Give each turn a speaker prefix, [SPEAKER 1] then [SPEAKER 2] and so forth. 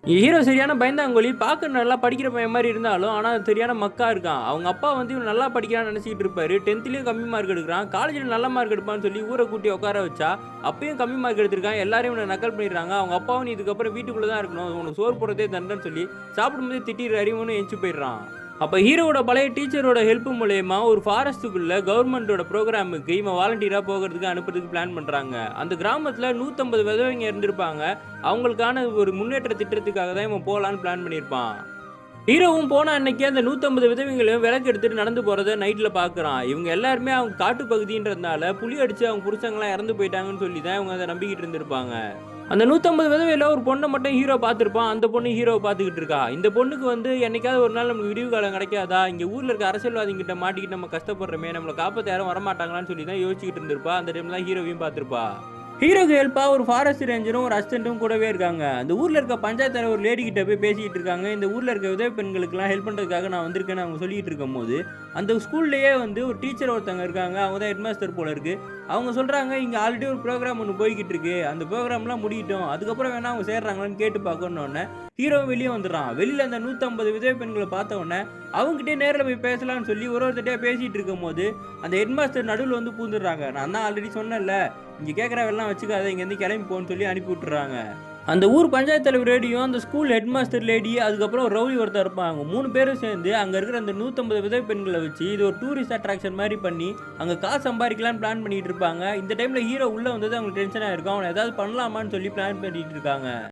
[SPEAKER 1] Hero சரியான பயந்தாங்கோலி. பார்க்க நல்லா படிக்கிற பையன் மாரி இருந்தாலும், ஆனா சரியான மக்கா இருக்கான். அவங்க அப்பா வந்து இவன் நல்லா படிக்கிறான்னு நெனச்சுக்கிட்டு இருப்பாரு. 10த்லயும் கம்மி மார்க் எடுக்குறான். காலேஜ்ல நல்ல மார்க் எடுப்பான்னு சொல்லி ஊர கூட்டி உட்கார வச்சா, அப்பயும் கம்மி மார்க் எடுத்திருக்கான். எல்லாரும் இவன நக்கல் பண்ணிடுறாங்க. அவங்க அப்பாவும் நீ இதுக்கப்புறம் வீட்டுக்குள்ள தான் இருக்கணும். உனக்கு சோறு போடுறதே தண்டன்னு சொல்லி சாப்பிடும்போதே திட்டிடுறாரு. இவனும் எந்திச்சு போயிடுறான். அப்ப ஹீரோவோட பழைய டீச்சரோட ஹெல்ப் மூலியமா ஒரு ஃபாரஸ்ட்டுக்குள்ள கவர்மெண்டோட புரோகிராமுக்கு இவன் வாலண்டியரா போகறதுக்கு அனுப்புறதுக்கு பிளான் பண்றாங்க. அந்த கிராமத்துல 150 விதவைங்க இருந்திருப்பாங்க. அவங்களுக்கான ஒரு முன்னேற்ற திட்டத்துக்காக தான் இவன் போலான்னு பிளான் பண்ணியிருப்பான். ஹீரோவும் போன அன்னைக்கே அந்த 150 விதவைங்களையும் விலக்கு எடுத்துட்டு நடந்து போறத நைட்ல பார்க்குறான். இவங்க எல்லாருமே அவங்க காட்டு பகுதின்றதுனால புலி அடிச்சு அவங்க புருஷங்கலாம் இறந்து போயிட்டாங்கன்னு சொல்லி தான் இவங்க அத நம்பிக்கிட்டு இருந்திருப்பாங்க. அந்த 150 விதவையில ஒரு பொண்ண மட்டும் ஹீரோ பார்த்திருப்பான். அந்த பொண்ணு ஹீரோவ பார்த்துக்கிட்டு இருக்கா. இந்த பொண்ணுக்கு வந்து என்னைக்காவது ஒரு நாள் நமக்கு விடிவு காலம் கிடைக்காதா? இங்க ஊர்ல இருக்க அரசியல்வாதிகிட்ட மாட்டிக்கிட்டு நம்ம கஷ்டப்படுறோமே! நம்மள காப்பாத்த யாரும் வரமாட்டாங்களான்னு சொல்லி தான் யோசிச்சுக்கிட்டு இருந்திருப்பா. அந்த டைம்ல தான் ஹீரோவையும் பார்த்திருப்பா. ஹீரோக்கு ஹெல்ப்பா ஒரு ஃபாரஸ்ட் ரேஞ்சரும், ஒரு அசிஸ்டன்ட்டும் கூடவே இருக்காங்க. அந்த ஊர்ல இருக்க பஞ்சாயத்து தலைவர் ஒரு லேடி கிட்ட போய் பேசிக்கிட்டு இருக்காங்க. இந்த ஊர்ல இருக்க விதவை பெண்களுக்கெல்லாம் ஹெல்ப் பண்றதுக்காக நான் வந்திருக்கேன்னு அவங்க சொல்லிட்டு இருக்கும்போது, அந்த ஸ்கூல்லயே வந்து ஒரு டீச்சர் ஒருத்தவங்க இருக்காங்க. அவங்க தான் ஹெட் மாஸ்டர் போல இருக்கு. அவங்க சொல்றாங்க, "இங்க ஆல்ரெடி ஒரு ப்ரோகிராம் ஒண்ணு போய்க்கிட்டு இருக்கு. அந்த ப்ரோகிராம்லாம் முடியட்டும். அதுக்கப்புறம் வேணா அவங்க சேர்றாங்களான்னு கேட்டு பார்க்கணும்னோனே" ஹீரோ வெளிய வந்துடுறான். வெளியில அந்த 150 விதவை பெண்கள பார்த்த உடனே, அவங்ககிட்டயே நேர்ல போய் பேசலாம்னு சொல்லி ஒருத்தர்ட்டயா பேசிட்டு இருக்கும்போது, அந்த ஹெட் மாஸ்டர் நடுவுல வந்து பூந்துடுறாங்க. "நான் தான் ஆல்ரெடி சொன்னேன்ல, இங்க கேட்குற வேலைலாம் வச்சுக்காத, இங்கேருந்து கிளம்பி போன்னு" சொல்லி அனுப்பி விட்டுறாங்க. அந்த ஊர் பஞ்சாயத்து தலைவர் லேடியும், அந்த ஸ்கூல் ஹெட் மாஸ்டர் லேடி, அதுக்கப்புறம் ஒரு ரவுடி ஒருத்தன் இருப்பாங்க. 3 பேரும் சேர்ந்து அங்க இருக்கிற அந்த 150 விதவை பெண்கள வச்சு, இது ஒரு டூரிஸ்ட் அட்ராக்ஷன் மாரி பண்ணி, அங்க காசு சம்பாரிக்கலாம்னு பிளான் பண்ணிட்டு இருப்பாங்க. இந்த டைம்ல ஹீரோ உள்ள வந்தது அவங்களுக்கு டென்ஷனா இருக்கும். அவன ஏதாவது பண்ணலாமான்னு சொல்லி பிளான் பண்ணிட்டு இருக்காங்க.